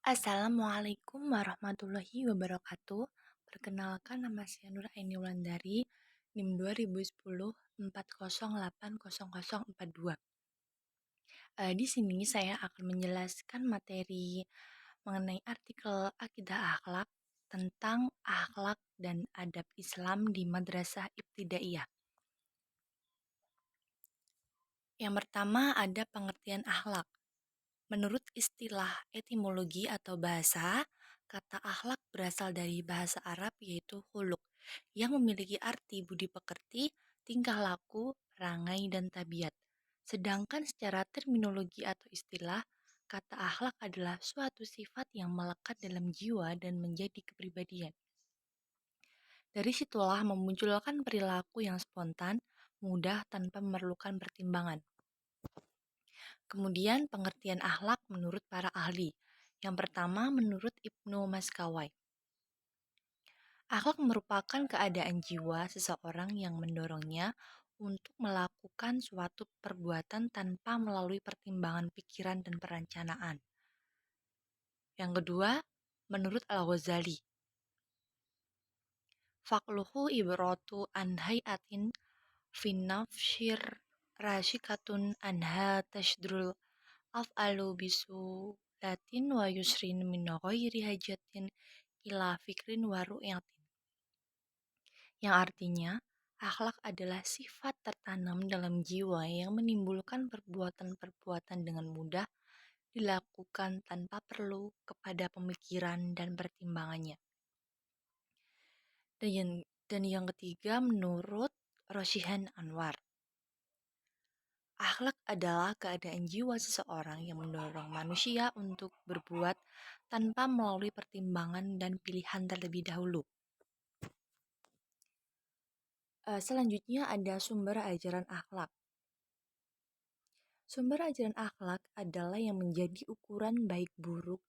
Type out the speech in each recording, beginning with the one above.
Assalamualaikum warahmatullahi wabarakatuh. Perkenalkan, nama saya Nur Aini Wulandari, NIM 2010 40800042. Di sini saya akan menjelaskan materi mengenai artikel Akidah Akhlak tentang akhlak dan adab Islam di Madrasah Ibtidaiyah. Yang pertama ada pengertian akhlak. Menurut istilah etimologi atau bahasa, kata akhlak berasal dari bahasa Arab yaitu khuluq, yang memiliki arti budi pekerti, tingkah laku, perangai, dan tabiat. Sedangkan secara terminologi atau istilah, kata akhlak adalah suatu sifat yang melekat dalam jiwa dan menjadi kepribadian. Dari situlah memunculkan perilaku yang spontan, mudah tanpa memerlukan pertimbangan. Kemudian pengertian akhlak menurut para ahli. Yang pertama menurut Ibnu Maskawai. Akhlak merupakan keadaan jiwa seseorang yang mendorongnya untuk melakukan suatu perbuatan tanpa melalui pertimbangan pikiran dan perencanaan. Yang kedua, menurut Al-Ghazali. Fakluhu ibratu an hayatin finnafshir rasyikatun anha tashdrul af'alu latin wa yusrin min ghairi hajatin ila fikrin wa ru'yatin. Yang artinya, akhlak adalah sifat tertanam dalam jiwa yang menimbulkan perbuatan-perbuatan dengan mudah dilakukan tanpa perlu kepada pemikiran dan pertimbangannya. Dan yang ketiga menurut Roshihan Anwar. Akhlak adalah keadaan jiwa seseorang yang mendorong manusia untuk berbuat tanpa melalui pertimbangan dan pilihan terlebih dahulu. Selanjutnya ada sumber ajaran akhlak. Sumber ajaran akhlak adalah yang menjadi ukuran baik buruk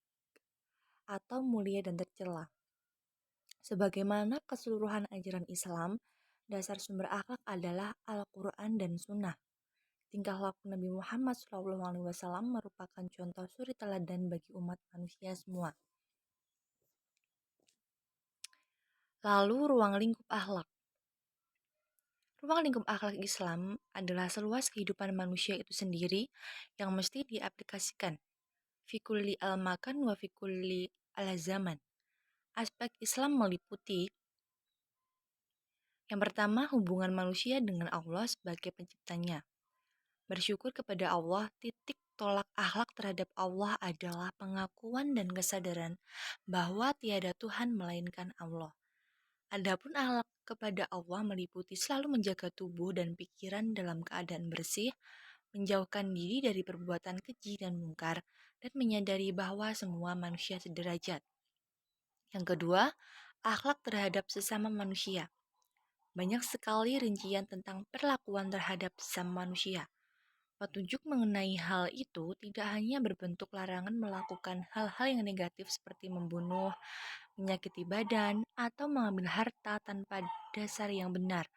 atau mulia dan tercela. Sebagaimana keseluruhan ajaran Islam, dasar sumber akhlak adalah Al-Quran dan Sunnah. Tingkah laku Nabi Muhammad SAW merupakan contoh suri teladan bagi umat manusia semua. Lalu ruang lingkup akhlak. Ruang lingkup akhlak Islam adalah seluas kehidupan manusia itu sendiri yang mesti diaplikasikan. Fikulli al-makan wa fikulli al-zaman. Aspek Islam meliputi yang pertama, hubungan manusia dengan Allah sebagai penciptanya. Bersyukur kepada Allah, titik tolak akhlak terhadap Allah adalah pengakuan dan kesadaran bahwa tiada Tuhan melainkan Allah. Adapun akhlak kepada Allah meliputi selalu menjaga tubuh dan pikiran dalam keadaan bersih, menjauhkan diri dari perbuatan keji dan mungkar, dan menyadari bahwa semua manusia sederajat. Yang kedua, akhlak terhadap sesama manusia. Banyak sekali rincian tentang perlakuan terhadap sesama manusia. Petunjuk mengenai hal itu tidak hanya berbentuk larangan melakukan hal-hal yang negatif seperti membunuh, menyakiti badan, atau mengambil harta tanpa dasar yang benar,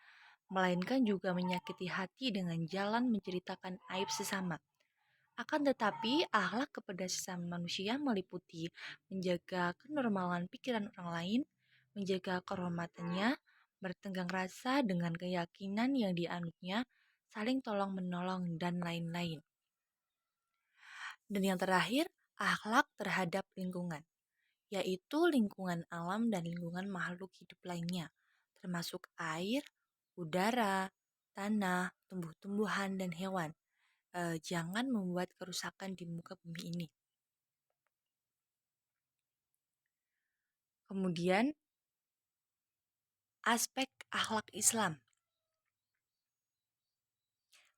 melainkan juga menyakiti hati dengan jalan menceritakan aib sesama. Akan tetapi, akhlak kepada sesama manusia meliputi menjaga kenormalan pikiran orang lain, menjaga kehormatannya, bertenggang rasa dengan keyakinan yang dianutnya, saling tolong-menolong, dan lain-lain. Dan yang terakhir, akhlak terhadap lingkungan, yaitu lingkungan alam dan lingkungan makhluk hidup lainnya, termasuk air, udara, tanah, tumbuh-tumbuhan, dan hewan. Jangan membuat kerusakan di muka bumi ini. Kemudian, aspek akhlak Islam.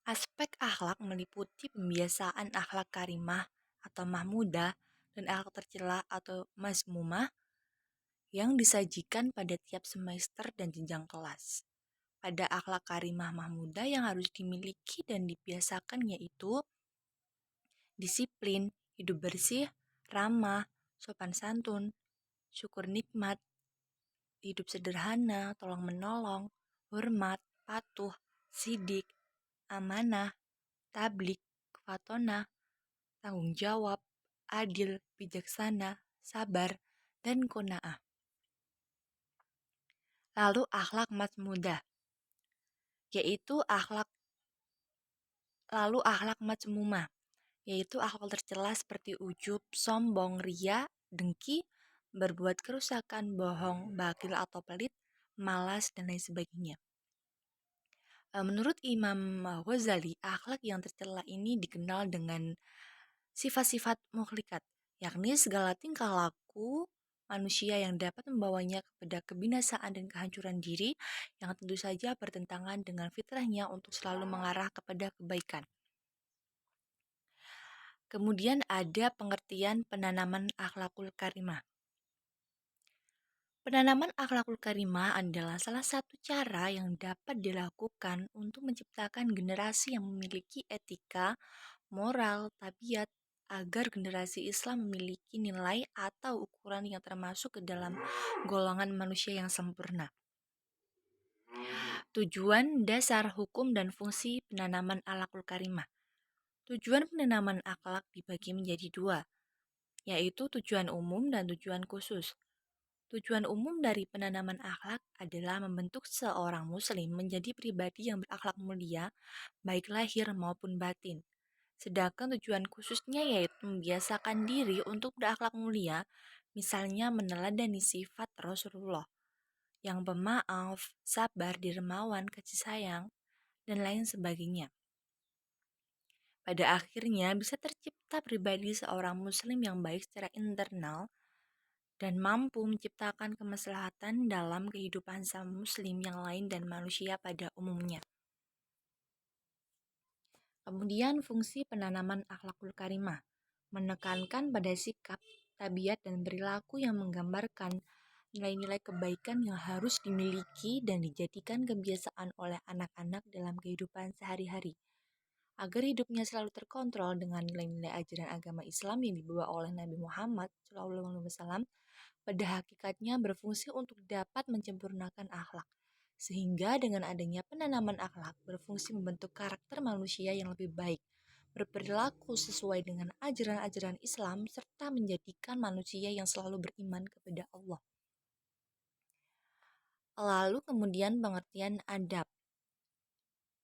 Aspek akhlak meliputi pembiasaan akhlak karimah atau mahmudah dan akhlak tercela atau mazmumah yang disajikan pada tiap semester dan jenjang kelas. Pada akhlak karimah mahmudah yang harus dimiliki dan dibiasakan yaitu disiplin, hidup bersih, ramah, sopan santun, syukur nikmat, hidup sederhana, tolong menolong, hormat, patuh, sidik, amanah, tablik, fatonah, tanggung jawab, adil, bijaksana, sabar, dan qanaah. Lalu akhlak mazmudah, yaitu akhlak mazmumah, yaitu akhlak tercela seperti ujub, sombong, ria, dengki, berbuat kerusakan, bohong, bakil atau pelit, malas, dan lain sebagainya. Menurut Imam Ghazali, akhlak yang tercela ini dikenal dengan sifat-sifat mukhlikat, yakni segala tingkah laku manusia yang dapat membawanya kepada kebinasaan dan kehancuran diri yang tentu saja bertentangan dengan fitrahnya untuk selalu mengarah kepada kebaikan. Kemudian ada pengertian penanaman akhlakul karimah. Penanaman akhlakul karimah adalah salah satu cara yang dapat dilakukan untuk menciptakan generasi yang memiliki etika, moral, tabiat, agar generasi Islam memiliki nilai atau ukuran yang termasuk ke dalam golongan manusia yang sempurna. Tujuan, dasar, hukum, dan fungsi penanaman akhlakul karimah. Tujuan penanaman akhlak dibagi menjadi dua, yaitu tujuan umum dan tujuan khusus. Tujuan umum dari penanaman akhlak adalah membentuk seorang muslim menjadi pribadi yang berakhlak mulia, baik lahir maupun batin. Sedangkan tujuan khususnya yaitu membiasakan diri untuk berakhlak mulia, misalnya meneladani sifat Rasulullah, yang pemaaf, sabar, dermawan, kasih sayang, dan lain sebagainya. Pada akhirnya bisa tercipta pribadi seorang muslim yang baik secara internal, dan mampu menciptakan kemaslahatan dalam kehidupan sama muslim yang lain dan manusia pada umumnya. Kemudian fungsi penanaman akhlakul karimah, menekankan pada sikap, tabiat, dan perilaku yang menggambarkan nilai-nilai kebaikan yang harus dimiliki dan dijadikan kebiasaan oleh anak-anak dalam kehidupan sehari-hari, agar hidupnya selalu terkontrol dengan nilai-nilai ajaran agama Islam yang dibawa oleh Nabi Muhammad SAW. Pada hakikatnya berfungsi untuk dapat menyempurnakan akhlak, sehingga dengan adanya penanaman akhlak berfungsi membentuk karakter manusia yang lebih baik, berperilaku sesuai dengan ajaran-ajaran Islam, serta menjadikan manusia yang selalu beriman kepada Allah. Lalu kemudian pengertian adab.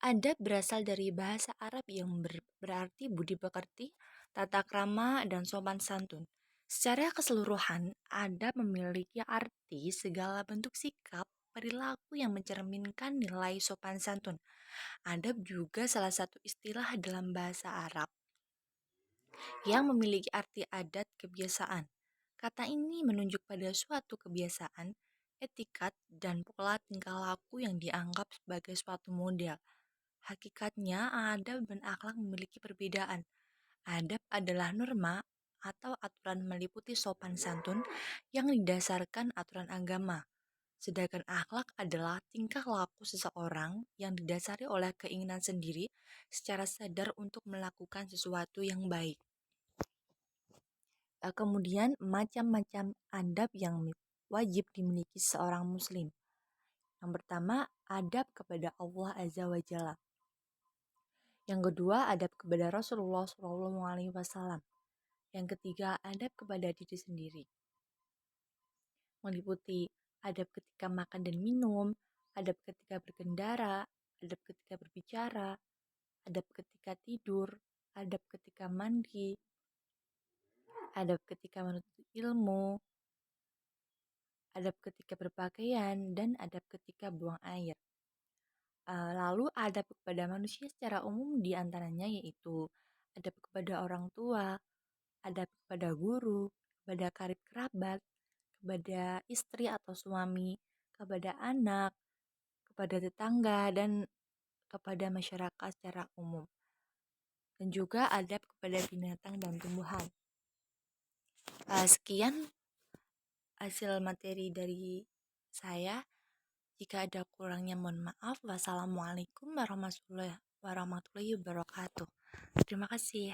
Adab berasal dari bahasa Arab yang berarti budi pekerti, tata krama, dan sopan santun. Secara keseluruhan, adab memiliki arti segala bentuk sikap, perilaku yang mencerminkan nilai sopan santun. Adab juga salah satu istilah dalam bahasa Arab yang memiliki arti adat kebiasaan. Kata ini menunjuk pada suatu kebiasaan, etikat, dan pola tingkah laku yang dianggap sebagai suatu model. Hakikatnya, adab dan akhlak memiliki perbedaan. Adab adalah norma atau aturan meliputi sopan santun yang didasarkan aturan agama. Sedangkan akhlak adalah tingkah laku seseorang yang didasari oleh keinginan sendiri secara sadar untuk melakukan sesuatu yang baik. Kemudian macam-macam adab yang wajib dimiliki seorang muslim. Yang pertama, adab kepada Allah Azza wa Jalla. Yang kedua, adab kepada Rasulullah SAW. Yang ketiga, adab kepada diri sendiri. Meliputi adab ketika makan dan minum, adab ketika berkendara, adab ketika berbicara, adab ketika tidur, adab ketika mandi, adab ketika menuntut ilmu, adab ketika berpakaian, dan adab ketika buang air. Lalu adab kepada manusia secara umum diantaranya yaitu adab kepada orang tua, adab kepada guru, kepada karib kerabat, kepada istri atau suami, kepada anak, kepada tetangga, dan kepada masyarakat secara umum. Dan juga adab kepada binatang dan tumbuhan. Sekian hasil materi dari saya. Jika ada kurangnya mohon maaf. Wassalamualaikum warahmatullahi wabarakatuh. Terima kasih.